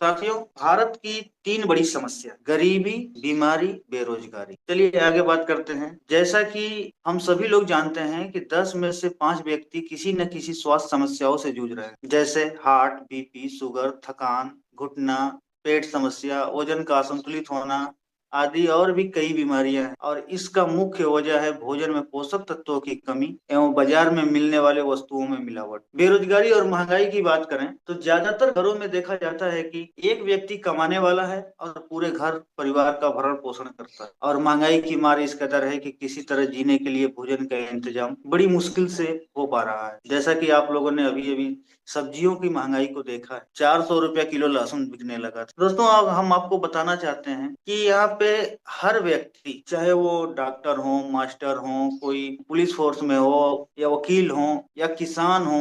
साथियों, भारत की तीन बड़ी समस्या, गरीबी, बीमारी, बेरोजगारी। चलिए आगे बात करते हैं। जैसा कि हम सभी लोग जानते हैं कि 10 में से 5 व्यक्ति किसी न किसी स्वास्थ्य समस्याओं से जूझ रहे हैं, जैसे हार्ट, बीपी, शुगर, थकान, घुटना, पेट समस्या, वजन का असंतुलित होना आदि और भी कई बीमारियां हैं। और इसका मुख्य वजह है भोजन में पोषक तत्वों की कमी एवं बाजार में मिलने वाले वस्तुओं में मिलावट। बेरोजगारी और महंगाई की बात करें तो ज्यादातर घरों में देखा जाता है कि एक व्यक्ति कमाने वाला है और पूरे घर परिवार का भरण पोषण करता है, और महंगाई की मार इस कदर है कि किसी तरह जीने के लिए भोजन का इंतजाम बड़ी मुश्किल से हो पा रहा है। जैसा कि आप लोगों ने अभी अभी सब्जियों की महंगाई को देखा है, 400 रुपया किलो लहसुन बिकने लगा था। दोस्तों, अब हम आपको बताना चाहते हैं कि यहाँ पे हर व्यक्ति, चाहे वो डॉक्टर हो, मास्टर हो, कोई पुलिस फोर्स में हो, या वकील हो, या किसान हो,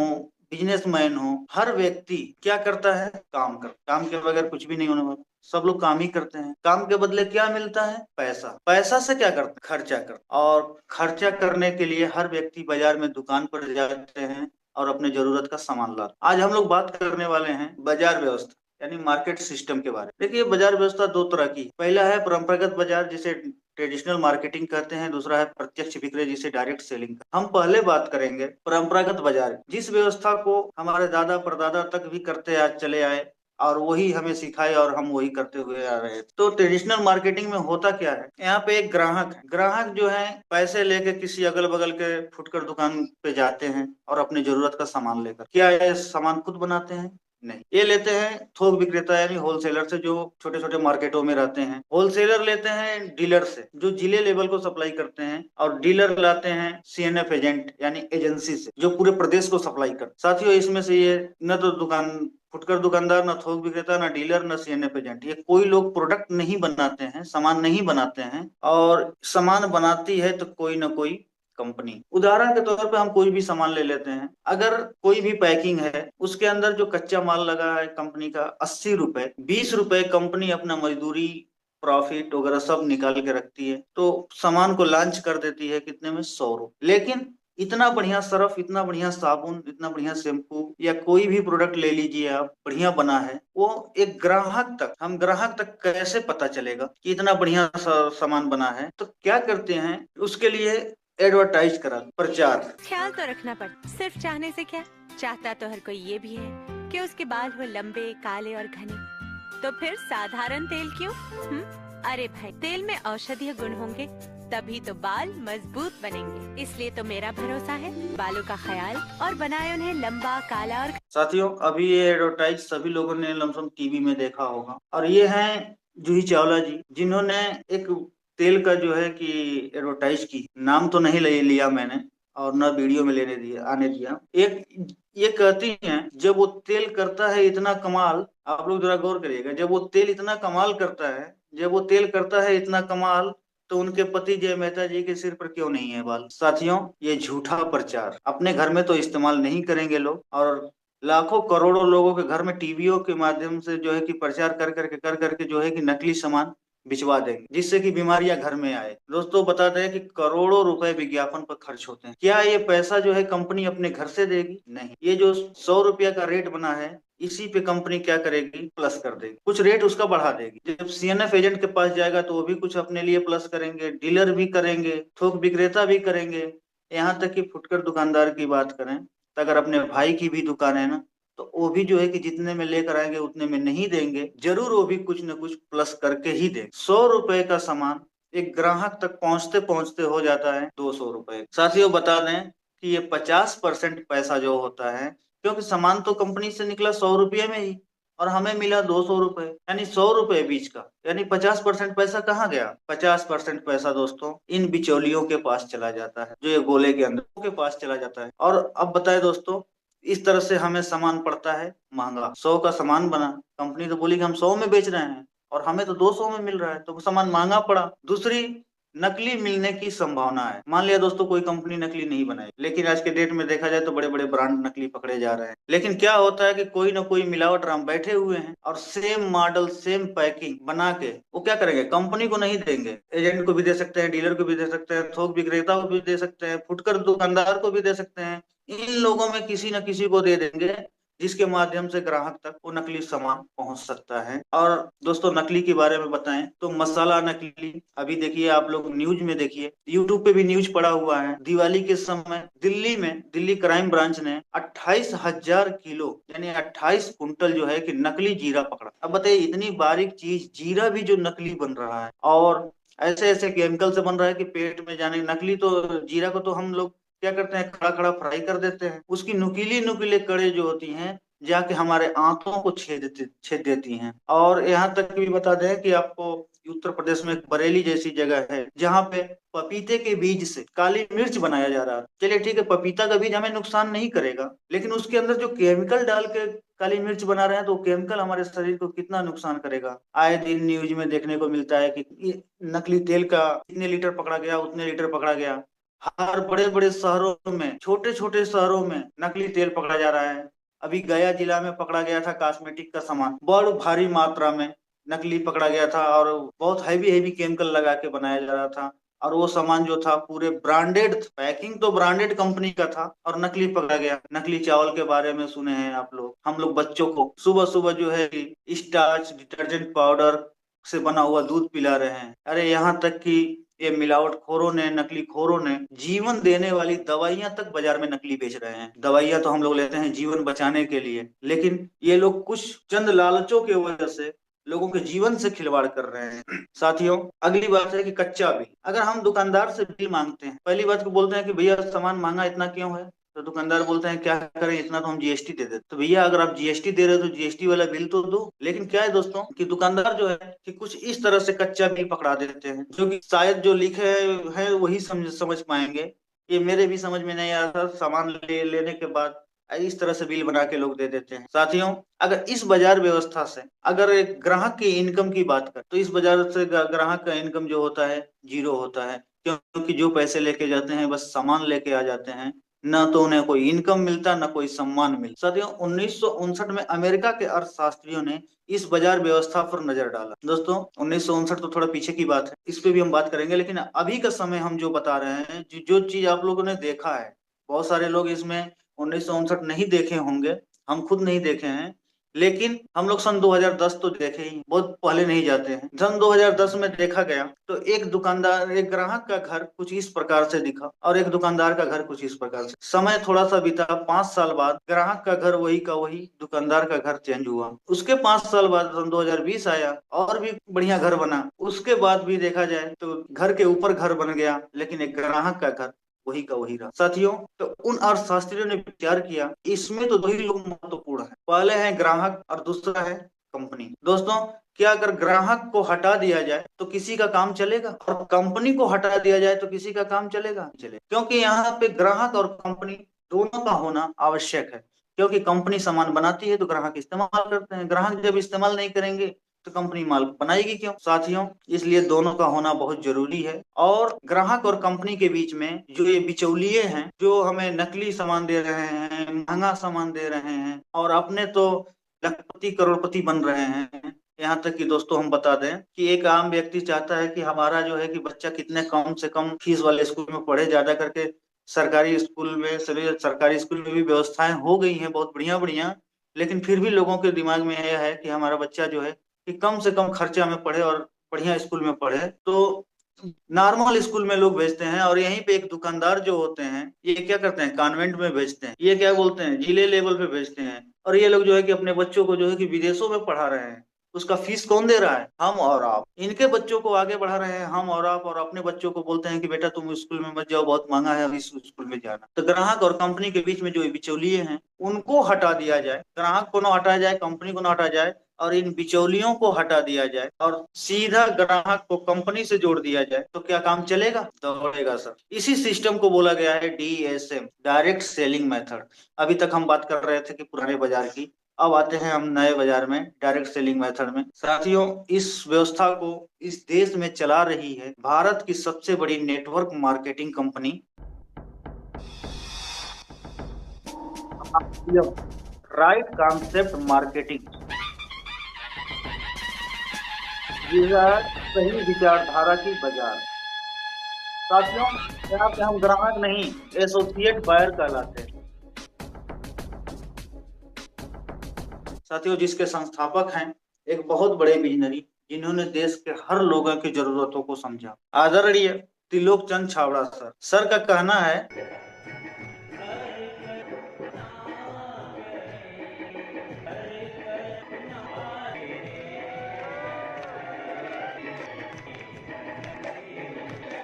बिजनेसमैन हो, हर व्यक्ति क्या करता है? काम के बगैर कुछ भी नहीं होने वाला। सब लोग काम ही करते हैं। काम के बदले क्या मिलता है? पैसा। पैसा से क्या करते हैं? खर्चा करते, और खर्चा करने के लिए हर व्यक्ति बाजार में दुकान पर जाते हैं और अपने जरूरत का सामान लाते। आज हम लोग बात करने वाले हैं बाजार व्यवस्था यानी मार्केट सिस्टम के बारे में। देखिए, बाजार व्यवस्था दो तरह की। पहला है परंपरागत बाजार, जिसे ट्रेडिशनल मार्केटिंग कहते हैं। दूसरा है प्रत्यक्ष विक्रय, जिसे डायरेक्ट सेलिंग। हम पहले बात करेंगे परंपरागत बाजार, जिस व्यवस्था को हमारे दादा परदादा तक भी करते आज चले आए, और वही हमें सिखाए और हम वही करते हुए आ रहे हैं। तो ट्रेडिशनल मार्केटिंग में होता क्या है? यहाँ पे एक ग्राहक है। ग्राहक जो है पैसे लेके किसी अगल बगल के फुटकर दुकान पे जाते हैं और अपनी जरूरत का सामान लेकर, क्या ये सामान खुद बनाते हैं? नहीं, ये लेते हैं थोक विक्रेता यानी होलसेलर से, जो छोटे छोटे मार्केटों में रहते हैं। होलसेलर लेते हैं डीलर से, जो जिले लेवल को सप्लाई करते हैं, और डीलर लाते हैं सीएनएफ एजेंट यानी एजेंसी से, जो पूरे प्रदेश को सप्लाई करते। साथियों, इसमें से ये न तो फुटकर दुकानदार, न थोक विक्रेता, न डीलर, न सीएनएफ एजेंट, ये कोई लोग प्रोडक्ट नहीं बनाते हैं, सामान नहीं बनाते हैं। और सामान बनाती है तो कोई ना कोई कंपनी। उदाहरण के तौर पे हम कोई भी सामान ले लेते हैं। अगर कोई भी पैकिंग है, उसके अंदर जो कच्चा माल लगा है कंपनी का 80 रुपए, 20 रुपए कंपनी अपना मजदूरी, प्रॉफिट वगैरह सब निकाल के रखती है, तो सामान को लॉन्च कर देती है कितने में? 100 रुपए। लेकिन इतना बढ़िया सर्फ, इतना बढ़िया साबुन, इतना बढ़िया शैम्पू, या कोई भी प्रोडक्ट ले लीजिए आप, बढ़िया बना है, वो एक ग्राहक तक कैसे पता चलेगा कि इतना बढ़िया सामान बना है? तो क्या करते हैं उसके लिए? एडवर्टाइज करा, प्रचार। ख्याल तो रखना पड़ता, सिर्फ चाहने से क्या, चाहता तो हर कोई ये भी है कि उसके बाल हो लंबे, काले और घने। तो फिर साधारण तेल क्यों? अरे भाई, तेल में औषधीय गुण होंगे, तभी तो बाल मजबूत बनेंगे। इसलिए तो मेरा भरोसा है बालों का ख्याल, और बनाए उन्हें लंबा, काला और। साथियों, अभी ये एडवर्टाइज सभी लोगों ने लमसम टीवी में देखा होगा, और ये हैं जूही चावला जी, जिन्होंने एक तेल का जो है कि एडवर्टाइज की। नाम तो नहीं ले लिया मैंने, और न वीडियो में लेने दिया, आने दिया। एक ये कहती हैं, जब वो तेल करता है इतना कमाल, आप लोग जरा गौर करिएगा, जब वो तेल इतना कमाल करता है, जब वो तेल करता है इतना कमाल, तो उनके पति जय मेहता जी के सिर पर क्यों नहीं है बाल? साथियों, ये झूठा प्रचार। अपने घर में तो इस्तेमाल नहीं करेंगे लोग, और लाखों करोड़ों लोगों के घर में टीवियों के माध्यम से जो है कि प्रचार कर करके जो है कि नकली सामान बिचवा देंगे, जिससे कि बीमारियां घर में आए। दोस्तों, बताते हैं कि करोड़ों रुपए विज्ञापन पर खर्च होते हैं। क्या ये पैसा जो है कंपनी अपने घर से देगी? नहीं, ये जो 100 रुपया का रेट बना है, इसी पे कंपनी क्या करेगी? प्लस कर देगी, कुछ रेट उसका बढ़ा देगी। जब सीएनएफ एजेंट के पास जाएगा तो वो भी कुछ अपने लिए प्लस करेंगे, डीलर भी करेंगे, थोक विक्रेता भी करेंगे। यहाँ तक कि फुटकर दुकानदार की बात करें, तो अगर अपने भाई की भी दुकान है ना, तो वो भी जो है कि जितने में लेकर आएंगे उतने में नहीं देंगे, जरूर वो भी कुछ न कुछ प्लस करके ही देंगे। 100 रुपए का सामान एक ग्राहक तक पहुंचते पहुंचते हो जाता है 200 रुपए। साथियों, बता दें कि ये 50% पैसा जो होता है, क्योंकि सामान तो कंपनी से निकला 100 रुपये में ही, और हमें मिला 200 रुपए, यानी 100 रुपए बीच का, यानी 50% पैसा कहाँ गया? 50% पैसा दोस्तों इन बिचौलियों के पास चला जाता है, जो ये गोले के अंदर के पास चला जाता है। और अब बताए दोस्तों, इस तरह से हमें सामान पड़ता है महंगा। 100 का सामान बना, कंपनी तो बोली कि हम 100 में बेच रहे हैं, और हमें तो 200 में मिल रहा है, तो वो सामान महंगा पड़ा। दूसरी, नकली मिलने की संभावना है। मान लिया दोस्तों कोई कंपनी नकली नहीं बनाई, लेकिन आज के डेट में देखा जाए तो बड़े बड़े ब्रांड नकली पकड़े जा रहे हैं। लेकिन क्या होता है कि कोई ना कोई मिलावट राम बैठे हुए हैं, और सेम मॉडल, सेम पैकिंग बना के वो क्या करेंगे? कंपनी को नहीं देंगे, एजेंट को भी दे सकते हैं, डीलर को भी दे सकते हैं, थोक विक्रेता को भी दे सकते हैं, फुटकर दुकानदार को भी दे सकते हैं। इन लोगों में किसी न किसी को दे देंगे, जिसके माध्यम से ग्राहक तक वो नकली सामान पहुंच सकता है। और दोस्तों नकली के बारे में बताएं तो मसाला नकली, अभी देखिए आप लोग न्यूज में देखिए, यूट्यूब पे भी न्यूज पड़ा हुआ है, दिवाली के समय दिल्ली में दिल्ली क्राइम ब्रांच ने 28,000 किलो यानी 28 कुंटल जो है कि नकली जीरा पकड़ा। अब बताइए इतनी बारीक चीज जीरा भी जो नकली बन रहा है और ऐसे ऐसे केमिकल से बन रहा है कि पेट में जाने। नकली तो जीरा को तो हम लोग क्या करते हैं, खड़ा खड़ा फ्राई कर देते हैं, उसकी नुकीली नुकीले कड़े जो होती हैं जाके हमारे आंतों को छेद देती हैं। और यहाँ तक भी बता दें कि आपको उत्तर प्रदेश में एक बरेली जैसी जगह है जहाँ पे पपीते के बीज से काली मिर्च बनाया जा रहा है। चलिए ठीक है, पपीता का बीज हमें नुकसान नहीं करेगा, लेकिन उसके अंदर जो केमिकल डाल के काली मिर्च बना रहे हैं तो केमिकल हमारे शरीर को कितना नुकसान करेगा। आए दिन न्यूज में देखने को मिलता है कि ये नकली तेल का इतने लीटर पकड़ा गया, उतने लीटर पकड़ा गया। हर बड़े बड़े शहरों में, छोटे छोटे शहरों में नकली तेल पकड़ा जा रहा है। अभी गया जिला में पकड़ा गया था कॉस्मेटिक का सामान, बड़ भारी मात्रा में नकली पकड़ा गया था और बहुत हैवी हैवी केमिकल लगा के बनाया जा रहा था। और वो सामान जो था पूरे ब्रांडेड, पैकिंग तो ब्रांडेड कंपनी का था और नकली पकड़ा गया। नकली चावल के बारे में सुने हैं आप लोग, हम लोग बच्चों को सुबह सुबह जो है स्टार्च डिटर्जेंट पाउडर से बना हुआ दूध पिला रहे हैं। अरे यहाँ तक कि ये मिलावट खोरों ने, नकली खोरों ने जीवन देने वाली दवाइयां तक बाजार में नकली बेच रहे हैं। दवाइयां तो हम लोग लेते हैं जीवन बचाने के लिए, लेकिन ये लोग कुछ चंद लालचों की वजह से लोगों के जीवन से खिलवाड़ कर रहे हैं। साथियों अगली बात है कि कच्चा बिल। अगर हम दुकानदार से बिल मांगते हैं, पहली बात को बोलते हैं कि भैया सामान महंगा इतना क्यों है, तो दुकानदार बोलते हैं क्या करें इतना तो हम जीएसटी दे देते। तो भैया अगर आप जीएसटी दे रहे हो तो जीएसटी वाला बिल तो दो। लेकिन क्या है दोस्तों कि दुकानदार जो है कि कुछ इस तरह से कच्चा बिल पकड़ा देते हैं जो कि शायद जो लिखे है वही समझ पाएंगे। ये मेरे भी समझ में नहीं आ रहा, सामान लेने के बाद इस तरह से बिल बना के लोग दे देते हैं। साथियों अगर इस बाजार व्यवस्था से अगर एक ग्राहक की इनकम की बात करें तो इस बाजार से ग्राहक का इनकम जो होता है जीरो होता है, क्योंकि जो पैसे लेके जाते हैं बस सामान लेके आ जाते हैं, न तो उन्हें कोई इनकम मिलता न कोई सम्मान मिलता। साथियों 1959 में अमेरिका के अर्थशास्त्रियों ने इस बाजार व्यवस्था पर नजर डाला। दोस्तों 1959 तो थोड़ा पीछे की बात है, इस पे भी हम बात करेंगे, लेकिन अभी का समय हम जो बता रहे हैं, जो चीज आप लोगों ने देखा है, बहुत सारे लोग इसमें 1959 नहीं देखे होंगे, हम खुद नहीं देखे हैं, लेकिन हम लोग सन 2010 तो देखे ही, बहुत पहले नहीं जाते हैं। सन 2010 में देखा गया तो एक दुकानदार, एक ग्राहक का घर कुछ इस प्रकार से दिखा और एक दुकानदार का घर कुछ इस प्रकार से। समय थोड़ा सा बीता, 5 साल बाद ग्राहक का घर वही का वही, दुकानदार का घर चेंज हुआ। उसके 5 साल बाद सन 2020 आया और भी बढ़िया घर बना। उसके बाद भी देखा जाए तो घर के ऊपर घर बन गया, लेकिन एक ग्राहक का घर वही का वही रहा। साथियों तो उन अर्थशास्त्रियों ने विचार किया इसमें तो दो ही लोग महत्वपूर्ण है, पहले है ग्राहक और दूसरा है कंपनी। दोस्तों क्या अगर ग्राहक को हटा दिया जाए तो किसी का काम चलेगा, और कंपनी को हटा दिया जाए तो किसी का काम चलेगा? क्योंकि यहाँ पे ग्राहक और कंपनी दोनों का होना आवश्यक है। क्योंकि कंपनी सामान बनाती है तो ग्राहक इस्तेमाल करते हैं, ग्राहक जब इस्तेमाल नहीं करेंगे तो कंपनी माल बनाएगी क्यों? साथियों इसलिए दोनों का होना बहुत जरूरी है। और ग्राहक और कंपनी के बीच में जो ये बिचौलिए हैं, जो हमें नकली सामान दे रहे हैं, महंगा सामान दे रहे हैं और अपने तो लखपति करोड़पति बन रहे हैं। यहाँ तक कि दोस्तों हम बता दें कि एक आम व्यक्ति चाहता है कि हमारा जो है कि बच्चा कितने कम से कम फीस वाले स्कूल में पढ़े, ज्यादा करके सरकारी स्कूल में, सभी सरकारी स्कूल में भी व्यवस्थाएं हो गई हैं बहुत बढ़िया बढ़िया, लेकिन फिर भी लोगों के दिमाग में यह है कि हमारा बच्चा जो है कि कम से कम खर्चा में पढ़े और बढ़िया स्कूल में पढ़े। तो नॉर्मल स्कूल में लोग भेजते हैं और यहीं पे एक दुकानदार जो होते हैं ये क्या करते हैं, कॉन्वेंट में भेजते हैं, ये क्या बोलते हैं जिले लेवल पे भेजते हैं। और ये लोग जो है कि अपने बच्चों को जो है कि विदेशों में पढ़ा रहे हैं। उसका फीस कौन दे रहा है? हम और आप। इनके बच्चों को आगे बढ़ा रहे हैं हम और आप, और अपने बच्चों को बोलते हैं कि बेटा तुम स्कूल में मत जाओ, बहुत महंगा है, इस स्कूल में जाना। तो ग्राहक और कंपनी के बीच में जो बिचौलिए हैं उनको हटा दिया जाए, ग्राहक को ना हटाया जाए, कंपनी को ना हटाया जाए, और इन बिचौलियों को हटा दिया जाए और सीधा ग्राहक को कंपनी से जोड़ दिया जाए, तो क्या काम चलेगा? दौड़ेगा सर। इसी सिस्टम को बोला गया है डीएसएम, डायरेक्ट सेलिंग मेथड। अभी तक हम बात कर रहे थे कि पुराने बाजार की, अब आते हैं हम नए बाजार में, डायरेक्ट सेलिंग मेथड में। साथियों इस व्यवस्था को इस देश में चला रही है भारत की सबसे बड़ी network marketing company right concept marketing. सही विचारधारा की बाजार। साथियों यहाँ पे हम ग्राहक नहीं, एसोसिएट बायर कहलाते हैं। साथियों, जिसके संस्थापक हैं एक बहुत बड़े विजनरी, जिन्होंने देश के हर लोगों की जरूरतों को समझा, आदरणीय त्रिलोक चंद छाबड़ा सर। सर का कहना है,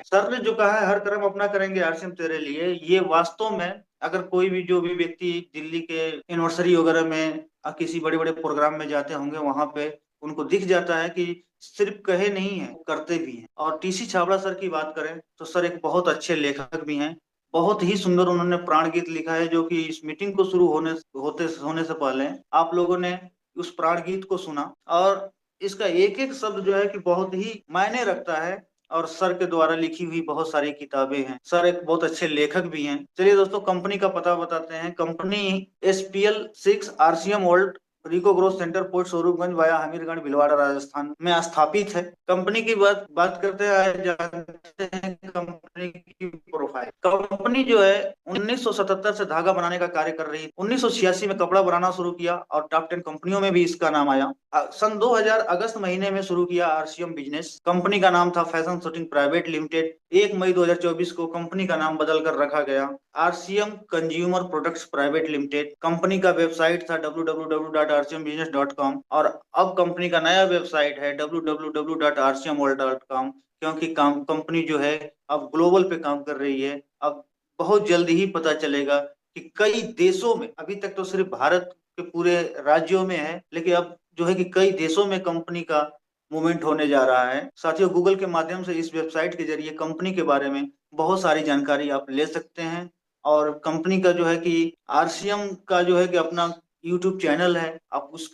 सर ने जो कहा है हर कर्म अपना करेंगे आरसीएम तेरे लिए, ये वास्तव में अगर कोई भी जो भी व्यक्ति दिल्ली के एनिवर्सरी वगैरह में किसी बड़े बड़े प्रोग्राम में जाते होंगे, वहां पे उनको दिख जाता है कि सिर्फ कहे नहीं है, करते भी हैं। और टीसी छाबड़ा सर की बात करें तो सर एक बहुत अच्छे लेखक भी हैं। बहुत ही सुंदर उन्होंने प्राण गीत लिखा है, जो कि इस मीटिंग को शुरू होने से पहले आप लोगों ने उस प्राण गीत को सुना, और इसका एक एक शब्द जो है कि बहुत ही मायने रखता है। और सर के द्वारा लिखी हुई बहुत सारी किताबें हैं। सर एक बहुत अच्छे लेखक भी हैं। चलिए दोस्तों, कंपनी का पता बताते हैं। Company SPL 6 RCM world RIICO growth centre, post Swaroopganj via Hamirgarh Bhilwara Rajasthan में स्थापित है। कंपनी की बात करते हैं, जानते हैं कंपनी की प्रोफाइल। कंपनी जो है 1977 से धागा बनाने का कार्य कर रही है। 1986 में कपड़ा बनाना शुरू किया और टॉप 10 कंपनियों में भी इसका नाम आया। सन 2000 अगस्त महीने में शुरू किया आरसीएम बिजनेस। कंपनी का नाम था फैशन शूटिंग प्राइवेट लिमिटेड। 1 मई 2024 को कंपनी का नाम बदल कर रखा गया RCM consumer products private limited. Company का वेबसाइट था www.rcmbusiness.com, और अब कंपनी का नया वेबसाइट है www.rcmworld.com, क्योंकि कंपनी जो है अब ग्लोबल पे काम कर रही है। अब बहुत जल्दी ही पता चलेगा कि कई देशों में, अभी तक तो सिर्फ भारत के पूरे राज्यों में है, लेकिन अब जो है कि कई देशों में कंपनी का मूवमेंट होने जा रहा है। साथियों, गूगल के माध्यम से इस वेबसाइट के जरिए कंपनी के बारे में बहुत सारी जानकारी आप ले सकते हैं। और कंपनी का जो है कि आरसीएम का जो है कि अपना यूट्यूब चैनल है, आप उस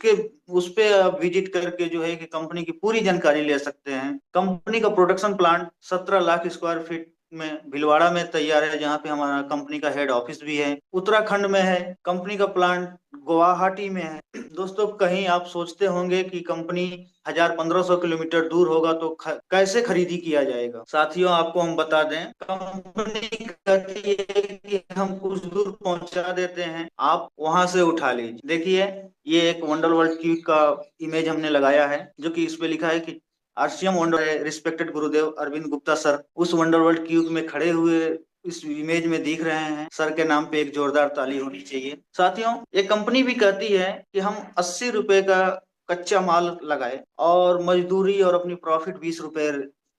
पे आप विजिट करके जो है कि कंपनी की पूरी जानकारी ले सकते हैं। कंपनी का production plant 17 lakh square feet में भीलवाड़ा में तैयार है, जहाँ पे हमारा कंपनी का हेड ऑफिस भी है। उत्तराखंड में है। कंपनी का प्लांट गुवाहाटी में है। दोस्तों, कहीं आप सोचते होंगे कि कंपनी 1000-1500 किलोमीटर दूर होगा तो कैसे खरीदी किया जाएगा। साथियों, आपको हम बता दें, कंपनी कहती है कि हम कुछ दूर पहुंचा देते हैं, आप वहां से उठा लीजिए। देखिए, ये एक वंडर वर्ल्ड क्यूब का इमेज हमने लगाया है, जो कि इस पे लिखा है कि आरसीएम वंडर रिस्पेक्टेड गुरुदेव अरविंद गुप्ता सर उस वंडर वर्ल्ड क्यूब में खड़े हुए इस इमेज में दिख रहे हैं। सर के नाम पे एक जोरदार ताली होनी चाहिए। साथियों, ये कंपनी भी कहती है कि हम 80 रुपए का कच्चा माल लगाए और मजदूरी और अपनी प्रॉफिट 20 रुपए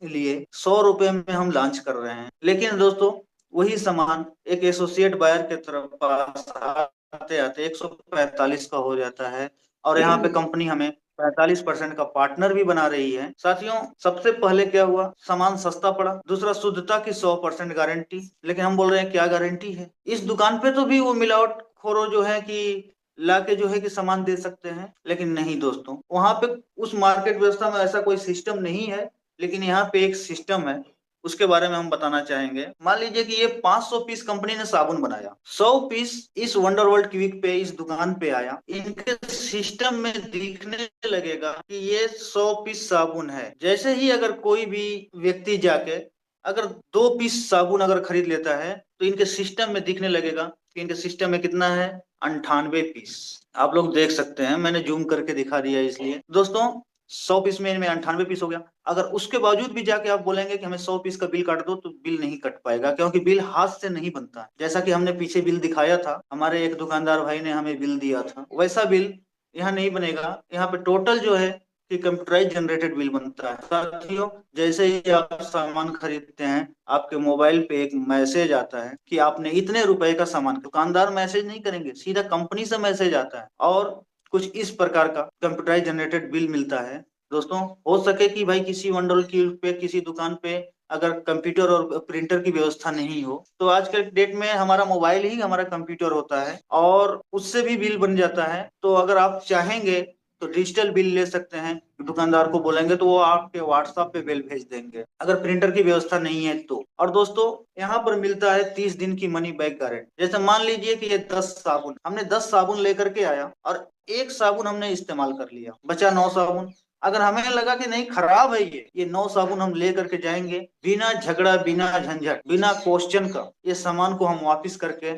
लिए 100 रुपए में हम लॉन्च कर रहे हैं। लेकिन दोस्तों, वही सामान एक एसोसिएट बायर के तरफ पास आते आते 145 का हो जाता है, और यहाँ पे कंपनी हमें 45% का पार्टनर भी बना रही है। साथियों, सबसे पहले क्या हुआ, सामान सस्ता पड़ा। दूसरा, शुद्धता की 100% गारंटी। लेकिन हम बोल रहे हैं क्या गारंटी है, इस दुकान पे तो भी वो मिलावट खोरो जो है कि लाके जो है कि सामान दे सकते हैं। लेकिन नहीं दोस्तों, वहां पे उस मार्केट व्यवस्था में ऐसा कोई सिस्टम नहीं है। लेकिन यहाँ पे एक सिस्टम है, उसके बारे में हम बताना चाहेंगे। मान लीजिए कि ये 500 पीस कंपनी ने साबुन बनाया, 100 पीस इस वंडर वर्ल्ड क्विक पे इस दुकान पे आया। इनके सिस्टम में दिखने लगेगा कि ये 100 पीस साबुन है। जैसे ही अगर कोई भी व्यक्ति जाके अगर 2 पीस साबुन अगर खरीद लेता है, तो इनके सिस्टम में दिखने लगेगा कि इनके सिस्टम में कितना है, 98 पीस। आप लोग देख सकते हैं, मैंने जूम करके दिखा दिया इसलिए। दोस्तों, 100 पीस में इनमें 98 पीस हो गया। अगर उसके बावजूद भी जाके आप बोलेंगे कि हमें 100 पीस का बिल काट दो, तो बिल नहीं कट पाएगा, क्योंकि बिल हाथ से नहीं बनता है। जैसा कि हमने पीछे बिल दिखाया था, हमारे एक दुकानदार भाई ने हमें बिल दिया था, वैसा बिल यहाँ नहीं बनेगा। यहाँ पे टोटल जो है कि कंप्यूटराइज जनरेटेड बिल बनता है। साथियों, जैसे ही आप सामान खरीदते हैं, आपके मोबाइल पे एक मैसेज आता है कि आपने इतने रुपए का सामान। दुकानदार मैसेज नहीं करेंगे, सीधा कंपनी से मैसेज आता है, और कुछ इस प्रकार का कंप्यूटराइज जनरेटेड बिल मिलता है। दोस्तों, हो सके कि भाई किसी मंडल की पे किसी दुकान पे अगर कंप्यूटर और प्रिंटर की व्यवस्था नहीं हो, तो आज के डेट में हमारा मोबाइल ही हमारा कंप्यूटर होता है, और उससे भी बिल बन जाता है। तो अगर आप चाहेंगे तो डिजिटल बिल ले सकते हैं। दुकानदार को बोलेंगे तो वो आपके व्हाट्सएप पे बिल भेज देंगे, अगर प्रिंटर की व्यवस्था नहीं है तो। और दोस्तों, यहाँ पर मिलता है 30 दिन की मनी बैक गारंटी। जैसे मान लीजिए कि ये 10 साबुन, हमने 10 साबुन लेकर के आया और एक साबुन हमने इस्तेमाल कर लिया, बचा 9 साबुन। अगर हमें लगा कि नहीं, खराब है ये 9 साबुन हम ले करके जाएंगे, बिना झगड़ा, बिना झंझट, बिना क्वेश्चन का ये सामान को हम वापस करके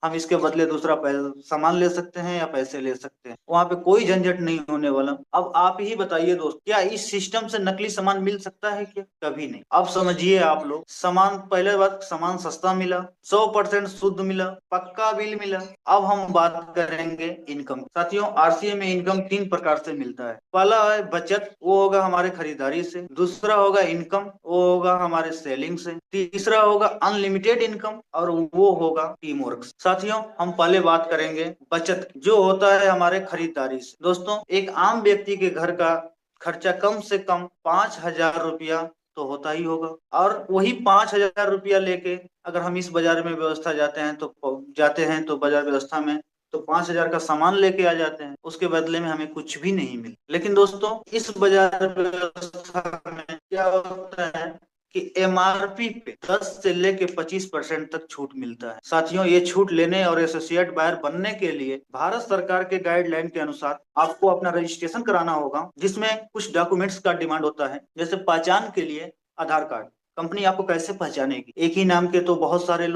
हम इसके बदले दूसरा सामान ले सकते हैं या पैसे ले सकते हैं, वहां पे कोई झंझट नहीं होने वाला। अब आप ही बताइए दोस्त, क्या इस सिस्टम से नकली सामान मिल सकता है क्या? कभी नहीं। अब समझिए आप लोग, सामान, पहले बात, सामान सस्ता मिला, 100% शुद्ध मिला, पक्का बिल मिला। अब हम बात करेंगे इनकम। साथियों, आरसीए में इनकम 3 प्रकार से मिलता है। पहला है बचत, वो होगा हमारे खरीदारी से। दूसरा होगा इनकम, वो होगा हमारे सेलिंग से। तीसरा होगा अनलिमिटेड इनकम, और वो होगा टीम वर्क। साथियों, हम पहले बात करेंगे बचत, जो होता है हमारे खरीदारी से। दोस्तों, एक आम व्यक्ति के घर का खर्चा कम से कम 5,000 रुपया तो होता ही होगा, और वही 5,000 रुपया लेके अगर हम इस बाजार में व्यवस्था जाते हैं तो बाजार व्यवस्था में तो 5,000 का सामान लेके आ जाते हैं, उसके बदले में हमें कुछ भी नहीं मिलता। लेकिन दोस्तों, इस बाजार व्यवस्था में क्या होता है कि एमआरपी पे 10 से लेके 25% तक छूट मिलता है। साथियों, ये छूट लेने और एसोसिएट बायर बनने के लिए भारत सरकार के गाइडलाइन के अनुसार आपको अपना रजिस्ट्रेशन कराना होगा, जिसमें कुछ डॉक्यूमेंट्स का डिमांड होता है। जैसे पहचान के लिए आधार कार्ड। कंपनी आपको कैसे पहचानेगी? एक ही नाम के तो बहुत सारे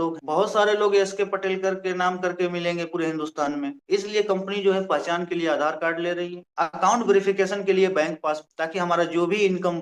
लोग एस के पटेल करके नाम करके मिलेंगे पूरे हिंदुस्तान में। इसलिए कंपनी जो है पहचान के लिए आधार कार्ड ले रही है। अकाउंट वेरिफिकेशन के लिए बैंक पास, ताकि हमारा जो भी इनकम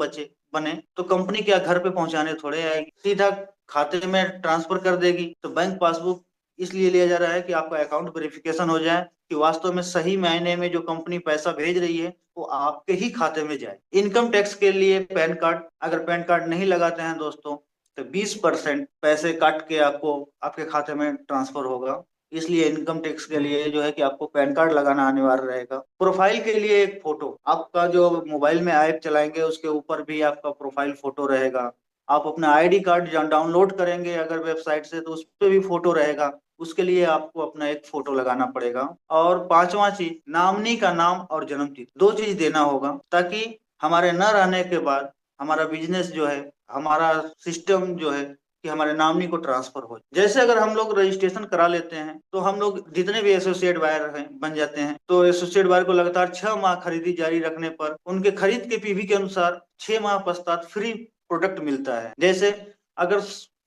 बने तो कंपनी क्या घर पे पहुंचाने थोड़े आएगी, सीधा खाते में ट्रांसफर कर देगी। तो बैंक पासबुक इसलिए लिया जा रहा है कि आपका अकाउंट वेरिफिकेशन हो जाए कि वास्तव में सही मायने में जो कंपनी पैसा भेज रही है वो आपके ही खाते में जाए। इनकम टैक्स के लिए पैन कार्ड, अगर पैन कार्ड नहीं लगाते हैं दोस्तों तो 20% पैसे काट के आपको आपके खाते में ट्रांसफर होगा। इसलिए इनकम टैक्स के लिए जो है कि आपको पैन कार्ड लगाना अनिवार्य रहेगा। प्रोफाइल के लिए एक फोटो, आपका जो मोबाइल में ऐप चलाएंगे उसके ऊपर भी आपका प्रोफाइल फोटो रहेगा। आप अपना आईडी कार्ड डाउनलोड करेंगे अगर वेबसाइट से तो उस पर भी फोटो रहेगा, उसके लिए आपको अपना एक फोटो लगाना पड़ेगा। और पांचवा चीज, नॉमिनी का नाम और जन्म तिथि, दो चीज देना होगा, ताकि हमारे न रहने के बाद हमारा बिजनेस जो है, हमारा सिस्टम जो है कि हमारे नॉमिनी को ट्रांसफर हो। जैसे अगर हम लोग रजिस्ट्रेशन करा लेते हैं तो हम लोग जितने भी एसोसिएट बायर हैं बन जाते हैं, तो एसोसिएट बायर को लगातार 6 माह खरीदी जारी रखने पर उनके खरीद के पीवी के अनुसार 6 माह पश्चात फ्री प्रोडक्ट मिलता है। जैसे अगर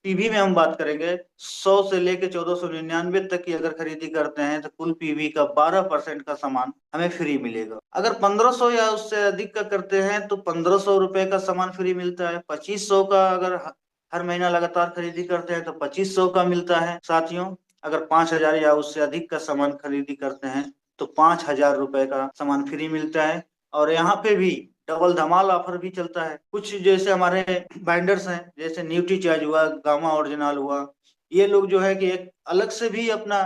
पीवी में हम बात करेंगे, 100 से लेके 1499 तक की अगर खरीदी करते हैं तो कुल पीवी का 12% का सामान हमें फ्री मिलेगा। अगर 1500 या उससे अधिक का करते हैं तो 1,500 रुपए का सामान फ्री मिलता है। 2500 का अगर हर महीना लगातार खरीदी करते हैं तो 2500 का मिलता है। साथियों, अगर 5,000 या उससे अधिक का सामान खरीदी करते हैं तो 5,000 रुपए का सामान फ्री मिलता है। और यहाँ पे भी डबल धमाल ऑफर भी चलता है। कुछ जैसे हमारे बाइंडर्स हैं, जैसे न्यूट्री चार्ज हुआ, गामा ओरिजिनल हुआ, ये लोग जो है कि एक अलग से भी अपना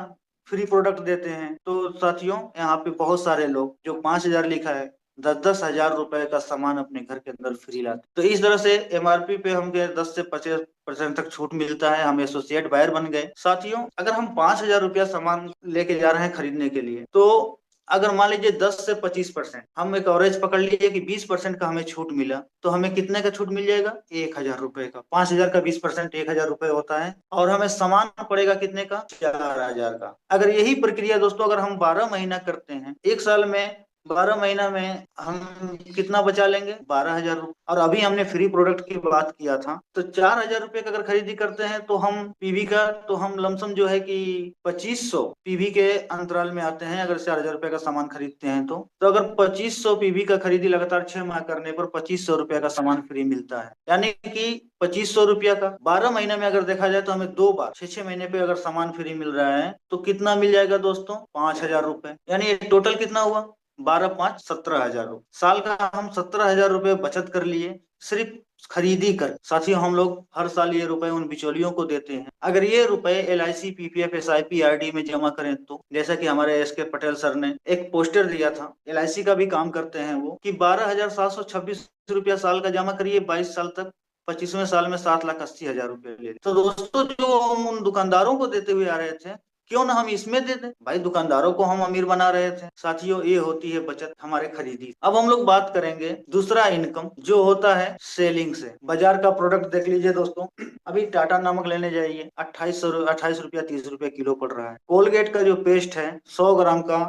फ्री प्रोडक्ट देते हैं। तो साथियों, यहाँ पे बहुत सारे लोग जो 5,000 लिखा है 10,000 रुपए का सामान अपने घर के अंदर फ्री लाते। तो इस तरह से एमआरपी पे हम 10 से 25% तक छूट मिलता है। हम एसोसिएट बायर बन गए। साथियों, अगर हम 5,000 रुपया सामान लेके जा रहे हैं खरीदने के लिए, तो अगर मान लीजिए 10 से 25%, हम एक एवरेज पकड़ लिए कि 20% का हमें छूट मिला, तो हमें कितने का छूट मिल जाएगा? 1,000 रुपए का। 5,000 का 20% 1,000 रुपए होता है, और हमें सामान पड़ेगा कितने का? 4,000 का। अगर यही प्रक्रिया दोस्तों अगर हम 12 महीना करते हैं, एक साल में 12 महीना में हम कितना बचा लेंगे? 12,000 रुपये। और अभी हमने फ्री प्रोडक्ट की बात किया था, तो 4,000 रुपये का अगर खरीदी करते हैं तो हम पीवी का, तो हम लमसम जो है कि 2500 पीवी के अंतराल में आते हैं। अगर 4,000 रुपये का सामान खरीदते हैं तो अगर 2500 पीवी का खरीदी लगातार 6 माह करने पर 2500 रुपये का सामान फ्री मिलता है। यानी कि 2500 रुपया का 12 महीने में अगर देखा जाए तो हमें 2 बार 6 महीने पे अगर सामान फ्री मिल रहा है तो कितना मिल जाएगा दोस्तों? 5,000 रुपए। यानी ये टोटल कितना हुआ? 12 5 17,000 रुपये। साल का हम 17,000 रुपये बचत कर लिए सिर्फ खरीदी कर। साथियों, हम लोग हर साल ये रुपए उन बिचौलियों को देते हैं। अगर ये रुपए LIC PPF SIP RD में जमा करें तो, जैसा कि हमारे SK पटेल सर ने एक पोस्टर दिया था, LIC का भी काम करते हैं वो, कि 12,726 रुपया साल का जमा करिए 22 साल तक, 25वें साल में 7,80,000 रुपये ले। तो दोस्तों, जो हम उन दुकानदारों को देते हुए आ रहे थे, क्यों ना हम इसमें दे दें? भाई, दुकानदारों को हम अमीर बना रहे थे। साथियों, ये होती है बचत हमारे खरीदी। अब हम लोग बात करेंगे दूसरा इनकम, जो होता है सेलिंग से। बाजार का प्रोडक्ट देख लीजिए दोस्तों, अभी टाटा नमक लेने जाइए, 28 रुपया 30 रुपया किलो पड़ रहा है। कोलगेट का जो पेस्ट है 100 ग्राम का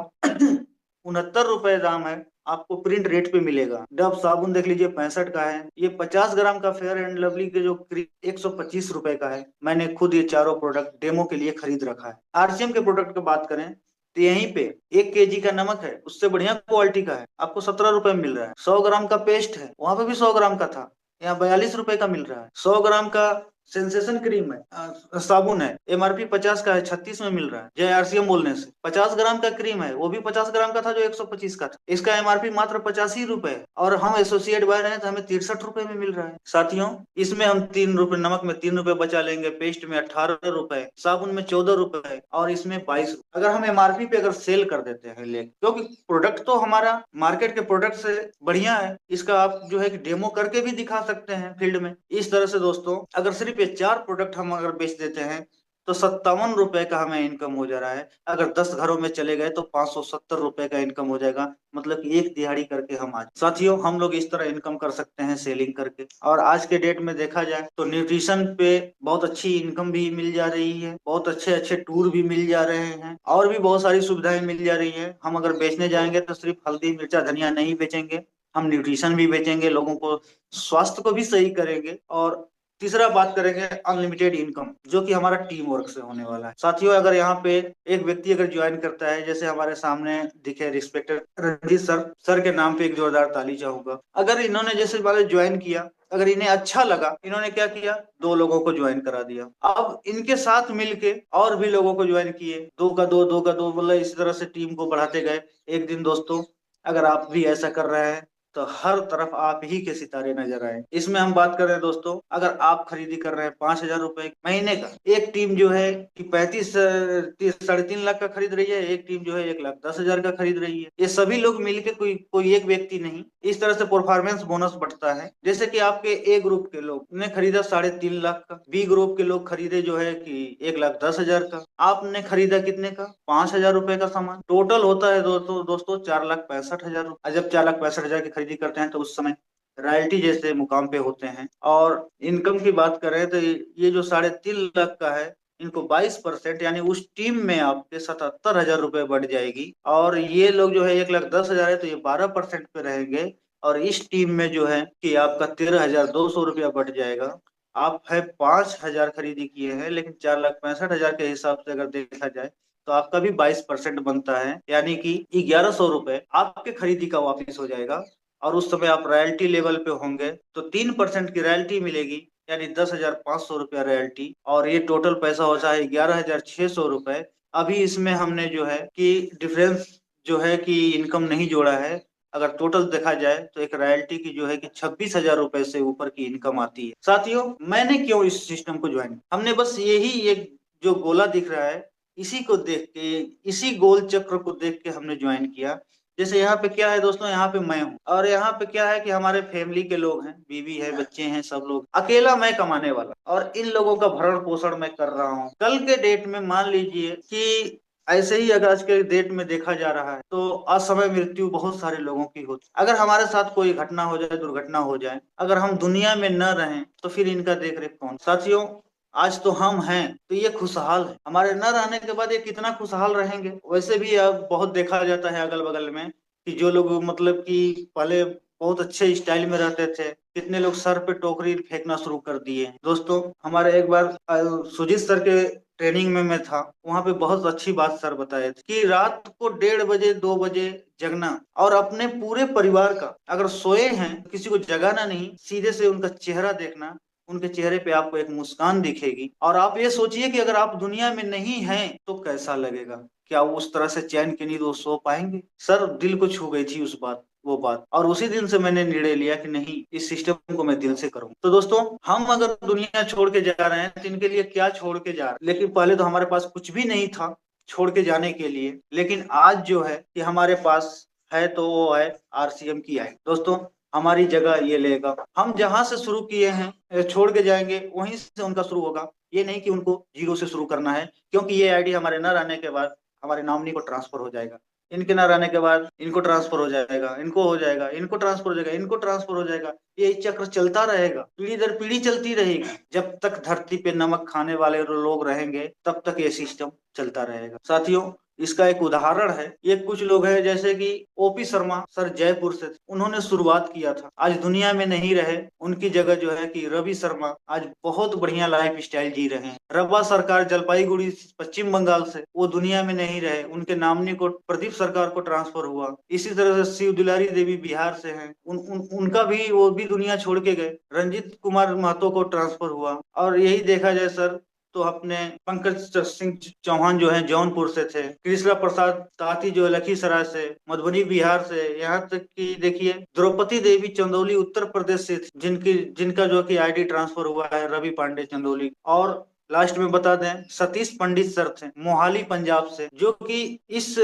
69 रुपए दाम है, आपको प्रिंट रेट पे मिलेगा। डव साबुन देख लीजिए 65 का है। ये 50 ग्राम का फेयर एंड लवली के जो 125 रुपए का है। मैंने खुद ये चारों प्रोडक्ट डेमो के लिए खरीद रखा है। आरसीएम के प्रोडक्ट की बात करें तो यहीं पे 1 केजी का नमक है, उससे बढ़िया क्वालिटी का है, आपको 17 रुपए में मिल रहा है। 100 ग्राम का पेस्ट है, वहां पे भी 100 ग्राम का था, यहाँ 42 रुपए का मिल रहा है। 100 ग्राम का सेंसेशन क्रीम है, साबुन है, एमआरपी 50 का है, 36 में मिल रहा है जय आरसीएम बोलने से। 50 ग्राम का क्रीम है, वो भी 50 ग्राम का था जो 125 का था, इसका एमआरपी मात्र 85 रुपए है, और हम एसोसिएट बाय रहे हैं तो हमें 63 रुपए में मिल रहा है। साथियों, इसमें हम 3 रुपए, नमक में 3 रुपए बचा लेंगे, पेस्ट में 18 रुपए, साबुन में 14 रुपए, और इसमें 22 रुपए। अगर हम एमआरपी पे अगर सेल कर देते हैं ले, क्योंकि प्रोडक्ट तो हमारा मार्केट के प्रोडक्ट से बढ़िया है, इसका आप जो है कि डेमो करके भी दिखा सकते हैं फील्ड में। इस तरह से दोस्तों, अगर सिर्फ ये 4 प्रोडक्ट हम अगर बेच देते हैं तो 57 रुपए का हमें इनकम हो जा रहा है। अगर 10 घरों में चले गए तो 570 रुपए का इनकम हो जाएगा, मतलब कि एक दिहाड़ी करके हम आज। साथियों, हम लोग इस तरह इनकम कर सकते हैं सेलिंग करके। और आज के डेट में देखा जाए तो न्यूट्रिशन पे बहुत अच्छी इनकम भी मिल जा रही है, बहुत अच्छे अच्छे टूर भी मिल जा रहे हैं, और भी बहुत सारी सुविधाएं मिल जा रही है। हम अगर बेचने जाएंगे तो सिर्फ हल्दी मिर्चा धनिया नहीं बेचेंगे, हम न्यूट्रिशन भी बेचेंगे, लोगों को स्वास्थ्य को भी सही करेंगे। और तीसरा बात करेंगे अनलिमिटेड इनकम, जो कि हमारा टीम वर्क से होने वाला है। साथियों, अगर यहाँ पे एक व्यक्ति अगर ज्वाइन करता है, जैसे हमारे सामने दिखे रिस्पेक्टेड रंजीत सर के नाम पे एक जोरदार ताली चाहूंगा। अगर इन्होंने जैसे वाले ज्वाइन किया, अगर इन्हें अच्छा लगा, इन्होंने क्या किया, 2 लोगों को ज्वाइन करा दिया। अब इनके साथ मिलके और भी लोगों को ज्वाइन किए, 2 का 2, 2 का 2, मतलब इसी तरह से टीम को बढ़ाते गए। एक दिन दोस्तों, अगर आप भी ऐसा कर रहे हैं तो हर तरफ आप ही के सितारे नजर आए। इसमें हम बात कर रहे हैं दोस्तों, अगर आप खरीदी कर रहे हैं 5,000 रुपए महीने का, एक टीम जो है कि 35-3.5 लाख का खरीद रही है, एक टीम जो है 1,10,000 का खरीद रही है। ये सभी लोग मिलकर, कोई कोई एक व्यक्ति नहीं, इस तरह से परफॉर्मेंस बोनस बढ़ता है। जैसे कि आपके ए ग्रुप के लोग ने खरीदा 3.5 लाख का, बी ग्रुप के लोग खरीदे जो है कि 1,10,000 का, आपने खरीदा कितने का, 5,000 रुपए का सामान। टोटल होता है दोस्तों 4,65,000। जब 4,65,000 की खरीदी करते हैं तो उस समय रॉयल्टी जैसे मुकाम पे होते हैं। और इनकम की बात करें तो ये जो 3.5 लाख का है, इनको 22% यानी उस टीम में आपके 77,000 रुपए बढ़ जाएगी। और ये लोग जो है 1,10,000 है तो ये 12% पे रहेंगे, और इस टीम में जो है कि आपका 13,200 रुपया बढ़ जाएगा। आप है 5,000 खरीदी किए हैं, लेकिन 4,65,000 के हिसाब से अगर देखा जाए तो आपका भी 22% बनता है, यानी कि 1,100 रुपए आपके खरीदी का वापिस हो जाएगा। और उस समय आप रॉयल्टी लेवल पे होंगे तो 3% की रॉयल्टी मिलेगी, यानी 10,500 रुपया रॉयल्टी, और ये टोटल पैसा होता है 11,600 रुपए। अभी इसमें हमने जो है कि डिफरेंस जो है कि इनकम नहीं जोड़ा है। अगर टोटल देखा जाए तो एक रॉयल्टी की जो है कि 26,000 रुपए से ऊपर की इनकम आती है। साथियों, मैंने क्यों इस सिस्टम को ज्वाइन, हमने बस यही एक जो गोला दिख रहा है, इसी को देख के, इसी गोल चक्र को देख के हमने ज्वाइन किया। जैसे यहाँ पे क्या है दोस्तों, यहाँ पे मैं हूँ, और यहाँ पे क्या है कि हमारे फैमिली के लोग हैं, बीवी है, बच्चे हैं, सब लोग, अकेला मैं कमाने वाला, और इन लोगों का भरण पोषण मैं कर रहा हूँ। कल के डेट में मान लीजिए कि ऐसे ही अगर आज के डेट में देखा जा रहा है तो असमय मृत्यु बहुत सारे लोगों की होती। अगर हमारे साथ कोई घटना हो जाए, दुर्घटना हो जाए, अगर हम दुनिया में न रहें तो फिर इनका देख रेख कौन। साथियों, आज तो हम हैं तो ये खुशहाल है, हमारे न रहने के बाद ये कितना खुशहाल रहेंगे। वैसे भी अब बहुत देखा जाता है अगल बगल में कि जो लोग मतलब कि पहले बहुत अच्छे स्टाइल में रहते थे, कितने लोग सर पे टोकरी फेंकना शुरू कर दिए। दोस्तों, हमारे एक बार सुजीत सर के ट्रेनिंग में मैं था, वहां पे बहुत अच्छी बात सर बताए थे कि रात को 1:30 2 बजे जगना, और अपने पूरे परिवार का, अगर सोए हैं तो किसी को जगाना नहीं, सीधे से उनका चेहरा देखना, उनके चेहरे पे आपको एक मुस्कान दिखेगी। और आप ये सोचिए कि अगर आप दुनिया में नहीं हैं तो कैसा लगेगा, क्या वो उस तरह से चैन की नींद वो सो पाएंगे। सर, दिल को छू गई थी उस बात, वो बात, और उसी दिन से मैंने निर्णय लिया कि नहीं, इस सिस्टम को मैं दिल से करूं। तो दोस्तों, हम अगर दुनिया छोड़ के जा रहे हैं तो इनके लिए क्या छोड़ के जा रहे हैं, लेकिन पहले तो हमारे पास कुछ भी नहीं था छोड़ के जाने के लिए, लेकिन आज जो है कि हमारे पास है तो वो है आरसीएम की आई। दोस्तों, हमारी जगह ये लेगा, हम जहां से शुरू किए हैं छोड़ के जाएंगे वहीं से उनका शुरू होगा। ये नहीं कि उनको जीरो से शुरू करना है, क्योंकि ये आईडी हमारे न रहने के बाद हमारे नॉमिनी को ट्रांसफर हो जाएगा, इनके न रहने के बाद इनको ट्रांसफर हो जाएगा, इनको हो जाएगा, इनको ट्रांसफर हो जाएगा, इनको ट्रांसफर हो जाएगा। ये चक्र चलता रहेगा, पीढ़ी दर पीढ़ी चलती रहेगी। जब तक धरती पे नमक खाने वाले लोग रहेंगे तब तक ये सिस्टम चलता रहेगा। साथियों, इसका एक उदाहरण है, ये कुछ लोग हैं जैसे कि ओपी शर्मा सर जयपुर से थे, उन्होंने शुरुआत किया था, आज दुनिया में नहीं रहे, उनकी जगह जो है कि रवि शर्मा आज बहुत बढ़िया लाइफ स्टाइल जी रहे हैं। रवा सरकार जलपाईगुड़ी पश्चिम बंगाल से, वो दुनिया में नहीं रहे, उनके नामनी को प्रदीप सरकार को ट्रांसफर हुआ। इसी तरह से शिव दुलारी देवी बिहार से हैं, उनका भी, वो भी दुनिया छोड़ के गए। रंजीत कुमार महतो को ट्रांसफर हुआ। और यही देखा जाए सर तो अपने पंकज सिंह चौहान जो हैं जौनपुर से थे, कृष्णा प्रसाद ताती जो है लखीसराय से, मधुबनी बिहार से, यहाँ तक कि देखिए द्रौपदी देवी चंदौली उत्तर प्रदेश से थी, जिनका जो कि आईडी ट्रांसफर हुआ है रवि पांडे चंदौली। और लास्ट में बता दें सतीश पंडित सर थे मोहाली पंजाब से, जो कि इस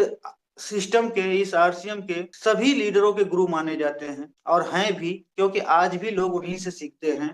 सिस्टम के, इस आरसीएम के सभी लीडरों के गुरु माने जाते हैं और हैं भी, क्योंकि आज भी लोग उन्हीं से सीखते हैं।